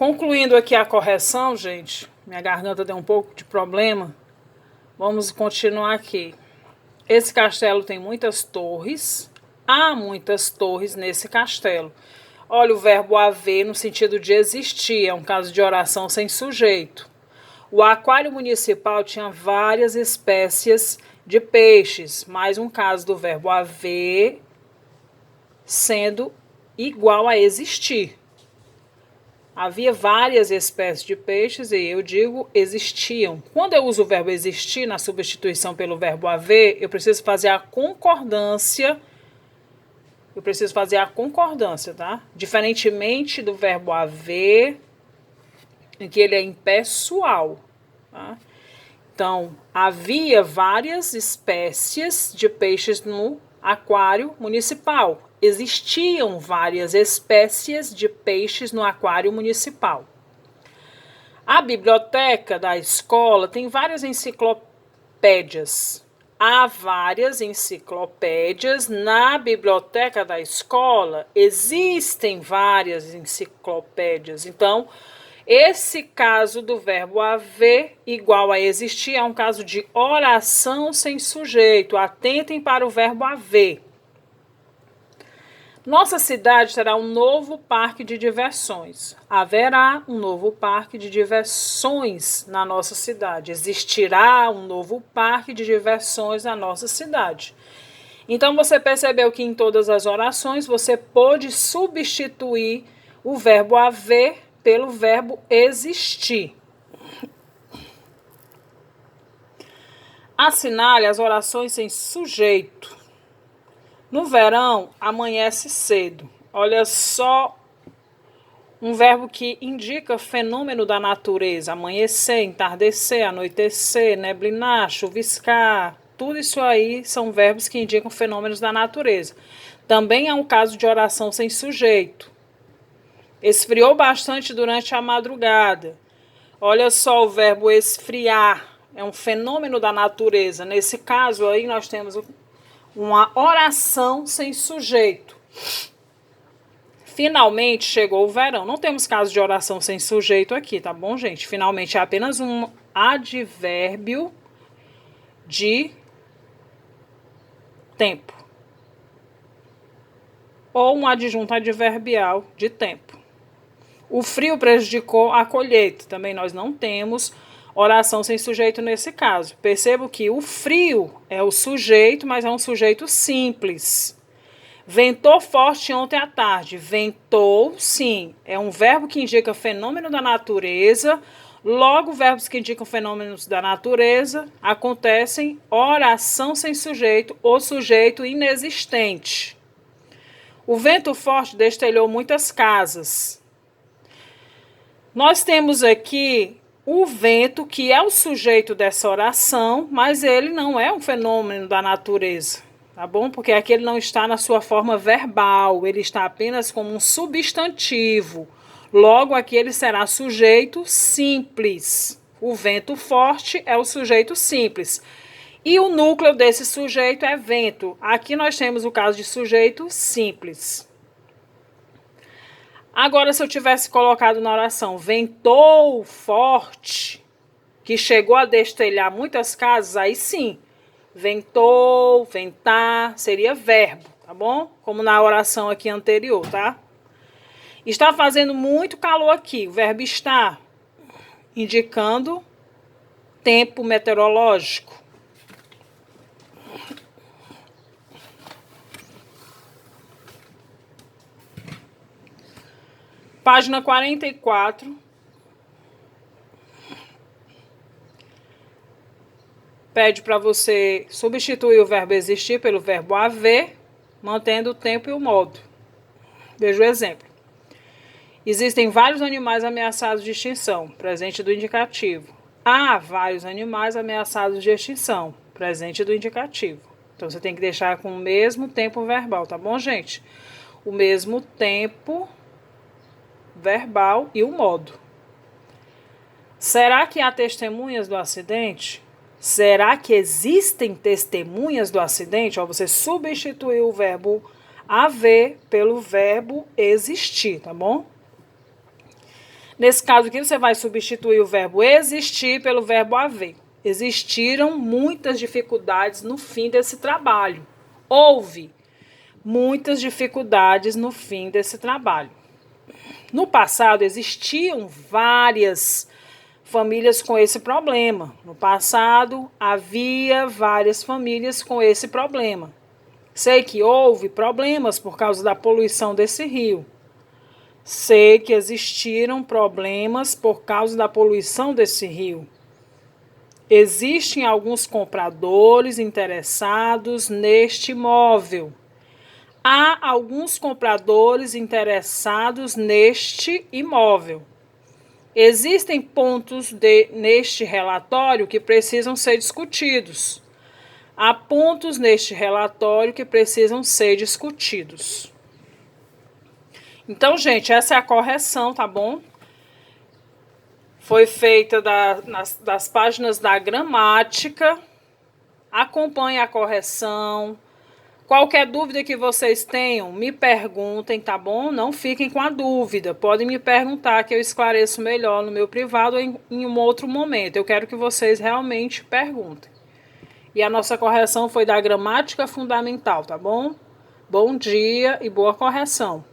Concluindo aqui a correção, gente, minha garganta deu um pouco de problema. Vamos continuar aqui. Esse castelo tem muitas torres. Há muitas torres nesse castelo. Olha o verbo haver no sentido de existir, é um caso de oração sem sujeito. O aquário municipal tinha várias espécies de peixes, mais um caso do verbo haver sendo igual a existir. Havia várias espécies de peixes e eu digo existiam. Quando eu uso o verbo existir na substituição pelo verbo haver, eu preciso fazer a concordância. Tá? Diferentemente do verbo haver, em que ele é impessoal. Tá? Então, havia várias espécies de peixes no aquário municipal. Existiam várias espécies de peixes no aquário municipal. A biblioteca da escola tem várias enciclopédias. Há várias enciclopédias na biblioteca da escola. Existem várias enciclopédias. Então, esse caso do verbo haver igual a existir é um caso de oração sem sujeito. Atentem para o verbo haver. Nossa cidade terá um novo parque de diversões. Haverá um novo parque de diversões na nossa cidade. Existirá um novo parque de diversões na nossa cidade. Então você percebeu que em todas as orações você pôde substituir o verbo haver pelo verbo existir. Assinale as orações sem sujeito. No verão, amanhece cedo. Olha só um verbo que indica fenômeno da natureza. Amanhecer, entardecer, anoitecer, neblinar, chuviscar. Tudo isso aí são verbos que indicam fenômenos da natureza. Também é um caso de oração sem sujeito. Esfriou bastante durante a madrugada. Olha só o verbo esfriar. É um fenômeno da natureza. Nesse caso aí nós temos uma oração sem sujeito. Finalmente chegou o verão. Não temos caso de oração sem sujeito aqui, tá bom, gente? Finalmente é apenas um advérbio de tempo. Ou um adjunto adverbial de tempo. O frio prejudicou a colheita. Também nós não temos oração sem sujeito nesse caso. Percebo que o frio é o sujeito, mas é um sujeito simples. Ventou forte ontem à tarde. Ventou, sim, é um verbo que indica fenômeno da natureza. Logo, verbos que indicam fenômenos da natureza acontecem oração sem sujeito ou sujeito inexistente. O vento forte destelhou muitas casas. Nós temos aqui o vento, que é o sujeito dessa oração, mas ele não é um fenômeno da natureza, tá bom? Porque aqui ele não está na sua forma verbal, ele está apenas como um substantivo. Logo, aqui ele será sujeito simples. O vento forte é o sujeito simples. E o núcleo desse sujeito é vento. Aqui nós temos o caso de sujeito simples. Agora, se eu tivesse colocado na oração ventou forte, que chegou a destelhar muitas casas, aí sim, ventou, ventar, seria verbo, tá bom? Como na oração aqui anterior, tá? Está fazendo muito calor aqui, o verbo está indicando tempo meteorológico. Página 44. Pede para você substituir o verbo existir pelo verbo haver, mantendo o tempo e o modo. Veja o exemplo. Existem vários animais ameaçados de extinção, presente do indicativo. Há vários animais ameaçados de extinção, presente do indicativo. Então você tem que deixar com o mesmo tempo verbal, tá bom, gente? O mesmo tempo verbal e o modo. Será que há testemunhas do acidente? Será que existem testemunhas do acidente? Ó, você substituiu o verbo haver pelo verbo existir, tá bom? Nesse caso aqui, você vai substituir o verbo existir pelo verbo haver. Existiram muitas dificuldades no fim desse trabalho. Houve muitas dificuldades no fim desse trabalho. No passado, existiam várias famílias com esse problema. No passado, havia várias famílias com esse problema. Sei que houve problemas por causa da poluição desse rio. Sei que existiram problemas por causa da poluição desse rio. Existem alguns compradores interessados neste imóvel. Há alguns compradores interessados neste imóvel. Existem pontos neste relatório que precisam ser discutidos. Há pontos neste relatório que precisam ser discutidos. Então, gente, essa é a correção, tá bom? Foi feita das páginas da gramática. Acompanhe a correção. Qualquer dúvida que vocês tenham, me perguntem, tá bom? Não fiquem com a dúvida. Podem me perguntar que eu esclareço melhor no meu privado ou em um outro momento. Eu quero que vocês realmente perguntem. E a nossa correção foi da gramática fundamental, tá bom? Bom dia e boa correção.